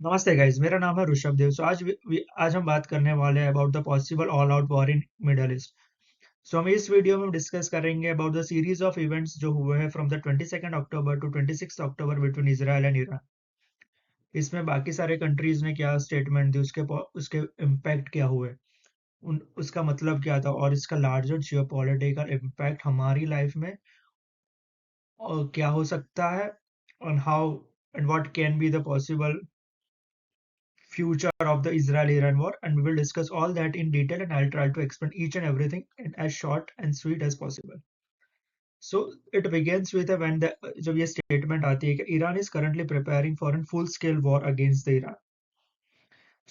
नमस्ते गाइस, मेरा नाम है ऋषभ देव। आज हम बात करने वाले हैं about the possible all out war in Middle East. हम इस वीडियो में डिस्कस करेंगे about the series of events जो हुए हैं from the 22nd October to 26 October between Israel and Iran. इसमें बाकी सारे कंट्रीज ने क्या स्टेटमेंट दी, उसके इम्पैक्ट क्या हुए, उसका मतलब क्या था और इसका लार्जर जियोपॉलिटिकल इम्पैक्ट हमारी लाइफ में क्या हो सकता है, और how and what can be the possible future of the Israel-Iran war, and we will discuss all that in detail, and I'll try to explain each and everything in as short and sweet as possible. So it begins with when the जब ये statement आती है कि Iran is currently preparing for a full-scale war against the Iran.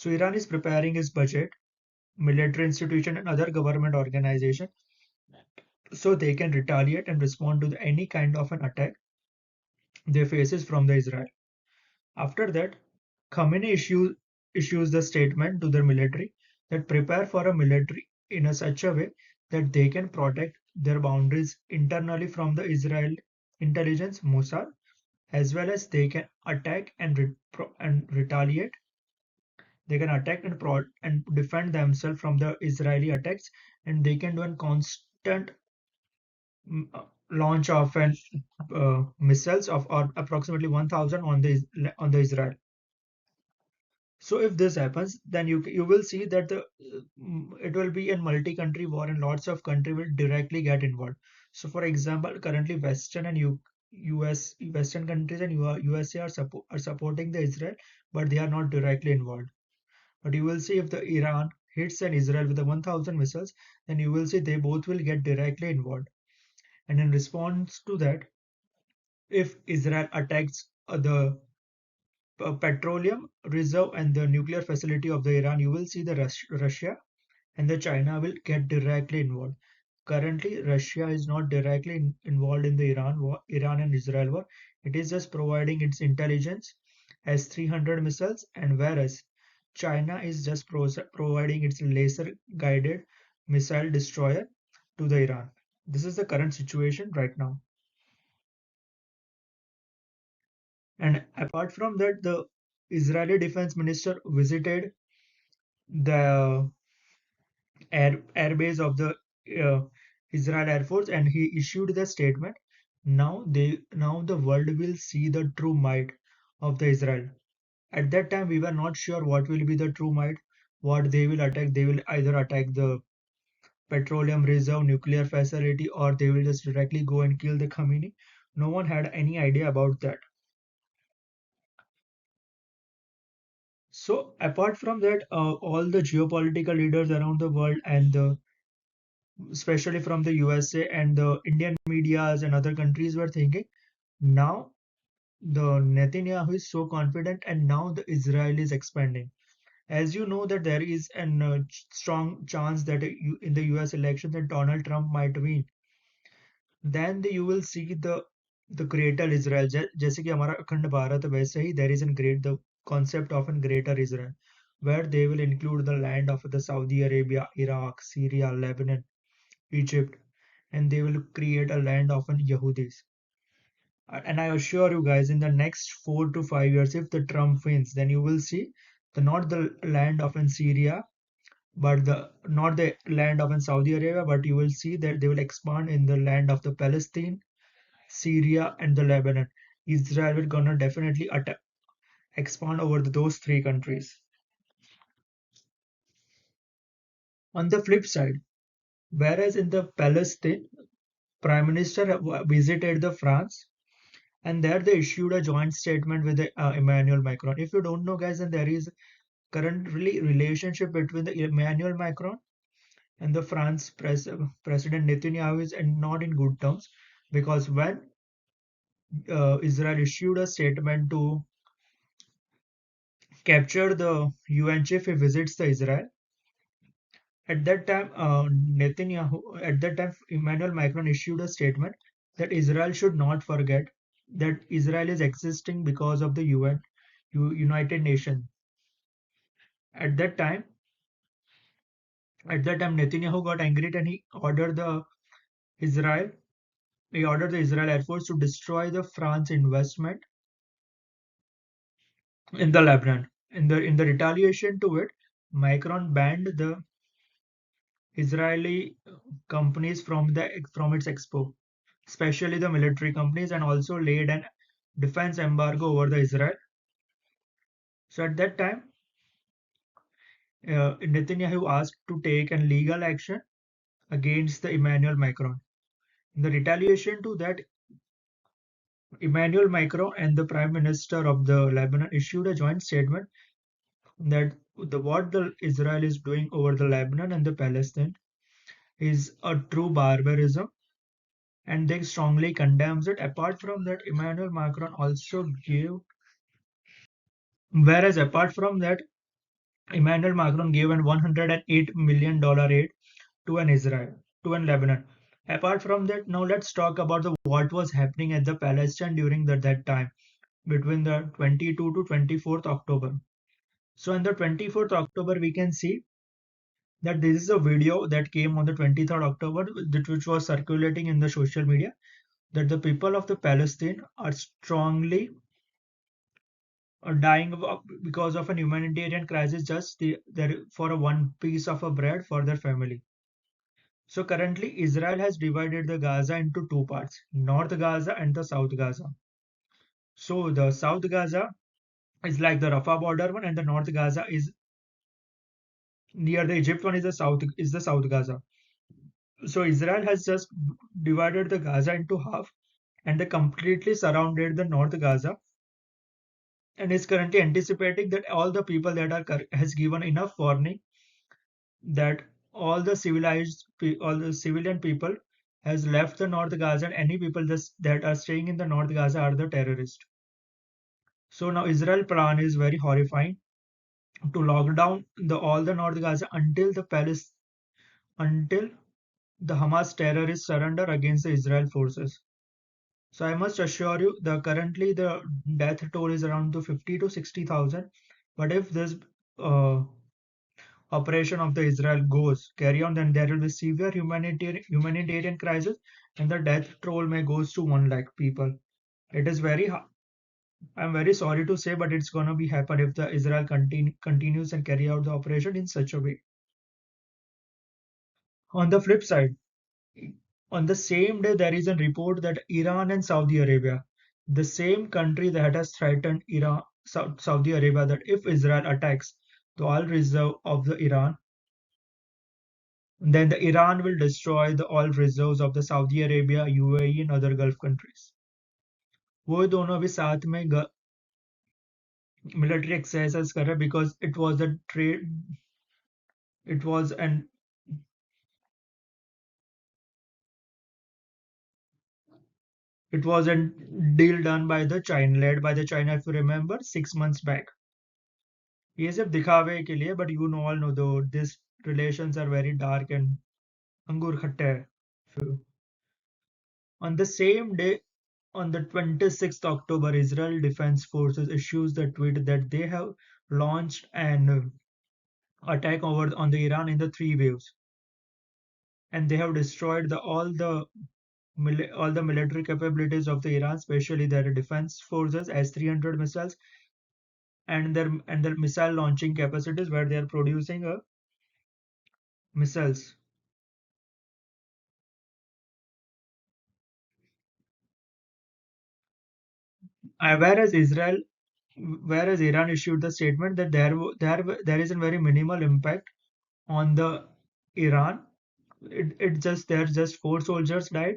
So Iran is preparing its budget, military institution, and other government organization so they can retaliate and respond to any kind of an attack they faces from the Israel. After that, issues the statement to their military that prepare for a military in a such a way that they can protect their boundaries internally from the Israel intelligence Mossad, as well as they can attack and retaliate. They can attack and defend themselves from the Israeli attacks, and they can do a constant launch of missiles of or approximately 1,000 on the Israel. So if this happens, then you will see that it will be a multi-country war and lots of country will directly get involved. So for example, currently Western and US Western countries and USA are supporting the Israel, but they are not directly involved. But you will see if the Iran hits an Israel with the 1,000 missiles, then you will see they both will get directly involved. And in response to that, if Israel attacks the petroleum reserve and the nuclear facility of the Iran, you will see the Russia and the China will get directly involved. Currently, Russia is not directly involved in the Iran and Israel war. It is just providing its intelligence S-300 missiles, and whereas China is just providing its laser-guided missile destroyer to the Iran. This is the current situation right now. And apart from that, the Israeli defense minister visited the airbase of the uh, Israel Air Force, and he issued the statement. Now the world will see the true might of the Israel. At that time, we were not sure what will be the true might, what they will attack. They will either attack the petroleum reserve, nuclear facility, or they will just directly go and kill the Khamenei. No one had any idea about that. So apart from that, all the geopolitical leaders around the world and especially from the USA and the Indian medias and other countries were thinking, now the Netanyahu is so confident and now the Israel is expanding. As you know that there is a strong chance that in the US election that Donald Trump might win, then you will see the greater Israel. जैसे कि हमारा अखंड भारत है, वैसे ही there is a the concept of a greater Israel, where they will include the land of the Saudi Arabia, Iraq, Syria, Lebanon, Egypt, and they will create a land of an Yehudis. And I assure you guys, in the next 4 to 5 years, if the Trump wins, then you will see not the land of an Syria, but the not the land of an Saudi Arabia, but you will see that they will expand in the land of the Palestine, Syria, and the Lebanon. Israel will gonna definitely expand over those three countries. On the flip side, whereas in the Palestine, Prime Minister visited the France, and there they issued a joint statement with Emmanuel Macron. If you don't know, guys, then there is currently relationship between the Emmanuel Macron and the President Netanyahu is and not in good terms, because when Israel issued a statement to capture the UN chief who visits the Israel, at that time Emmanuel Macron issued a statement that Israel should not forget that Israel is existing because of the UN, United Nations. At that time, Netanyahu got angry and Israel he ordered the Israel Air Force to destroy the France investment in the Lebanon. In the retaliation to it, Micron banned the Israeli companies from its expo, especially the military companies, and also laid an defense embargo over the Israel. So at that time, Netanyahu asked to take an legal action against the Emmanuel Macron. In the retaliation to that, Emmanuel Macron and the Prime Minister of the Lebanon issued a joint statement that what the Israel is doing over the Lebanon and the Palestine is a true barbarism, and they strongly condemns it. Apart from that, Emmanuel Macron also apart from that, Emmanuel Macron gave an $108 million aid to an Israel, to an Lebanon. Apart from that, now let's talk about what was happening at the Palestine during that time between the 22 to 24th October. So on the 24th October, we can see that this is a video that came on the 23rd October, which was circulating in the social media, that the people of the Palestine are strongly dying because of an humanitarian crisis, just for a one piece of a bread for their family. So currently, Israel has divided the Gaza into two parts, North Gaza and the South Gaza. So the South Gaza is like the Rafah border one, and the North Gaza is near the Egypt one, is the South Gaza. So Israel has just divided the Gaza into half, and they completely surrounded the North Gaza, and is currently anticipating that all the people that has given enough warning that all the civilian people has left the North Gaza, and any people that are staying in the North Gaza are the terrorists. So now Israel plan is very horrifying to lock down all the North Gaza until the Hamas terrorists surrender against the Israel forces. So I must assure you, currently the death toll is around to 50 to 60,000. But if this uh, operation of the Israel goes carry on, then there will be severe humanitarian crisis, and the death toll may goes to 1 lakh people. It is I'm very sorry to say, but it's gonna be happen if the Israel continues and carry out the operation in such a way. On the flip side, on the same day, there is a report that Iran and Saudi Arabia, the same country that has threatened Saudi Arabia, that if Israel attacks the oil reserve of the Iran, then the Iran will destroy the oil reserves of the Saudi Arabia, UAE, and other Gulf countries. वो दोनों भी साथ में military exercises कर रहे because it was an it was a deal done by the China, led by the China, if you remember, 6 months back. ये सब दिखावे के लिए, but you know all know though these relations are very dark and अंगूर खट्टे हैं. On the same day, on the 26th October, Israel Defense Forces issues the tweet that they have launched an attack on the Iran in the three waves, and they have destroyed all the military capabilities of the Iran, especially their defense forces, S-300 missiles, and their missile launching capacities, where they are producing missiles. Whereas Iran issued the statement that there is a very minimal impact on the Iran. There's just 4 soldiers died,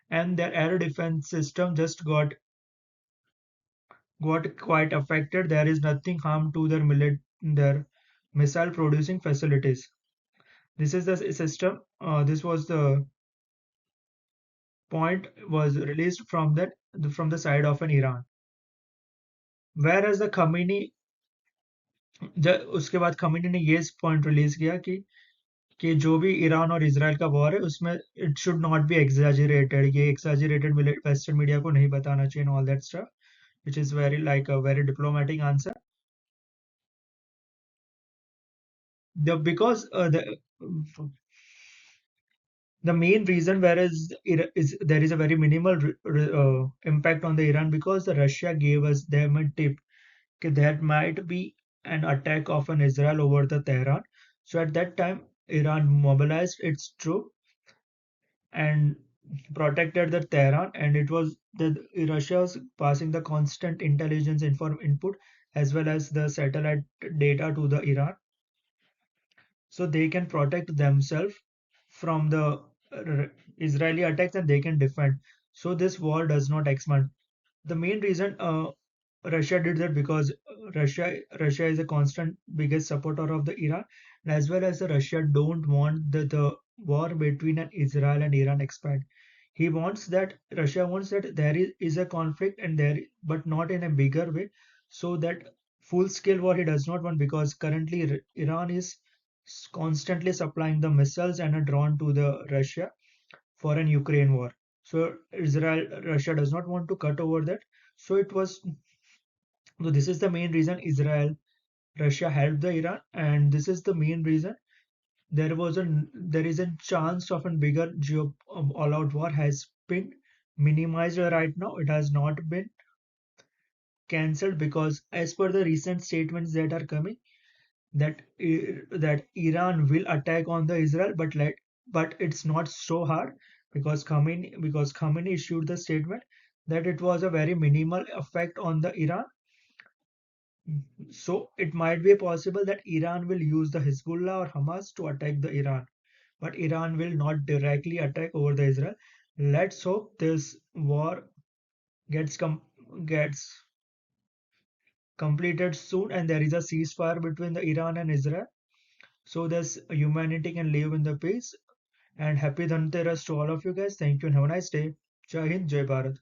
and their air defense system just got quite affected. There is nothing harm to their missile producing facilities. This is the system. This was the point was released from the side of an Iran. Whereas the Khamenei, उसके बाद Khomeini ने ये point release किया कि जो भी Iran और Israel का वॉर है उसमें it should not be exaggerated, ये एग्जैजरेटेड वेस्टर्न मीडिया को नहीं बताना चाहिए, all that stuff, which is very like a very diplomatic answer. Because the main reason whereas there is a very minimal impact on the Iran, because the Russia gave us them a tip that might be an attack of an Israel over the Tehran. So at that time, Iran mobilized its troops and protected the Tehran, and it was the Russia was passing the constant intelligence inform input as well as the satellite data to the Iran, so they can protect themselves from the Israeli attacks and they can defend. So this war does not expand. The main reason Russia did that because Russia is a constant biggest supporter of the Iran, and as well as the Russia don't want the war between an Israel and Iran expand. He wants that Russia wants that there is a conflict and there but not in a bigger way, so that full scale war he does not want because currently Iran is constantly supplying the missiles and are drawn to the Russia for an Ukraine war. So Russia does not want to cut over that. So it was so this is the main reason Russia helped the Iran, and this is the main reason there is a chance of a bigger all-out war has been minimized right now. It has not been cancelled because, as per the recent statements that are coming, that Iran will attack on the Israel, but it's not so hard because Khamenei issued the statement that it was a very minimal effect on the Iran. So it might be possible that Iran will use the Hezbollah or Hamas to attack the Iran, but Iran will not directly attack over the Israel. Let's hope this war gets gets completed soon and there is a ceasefire between the Iran and Israel, so this humanity can live in the peace. And happy Dhanteras to all of you guys. Thank you and have a nice day. Jai Hind, Jai Bharat.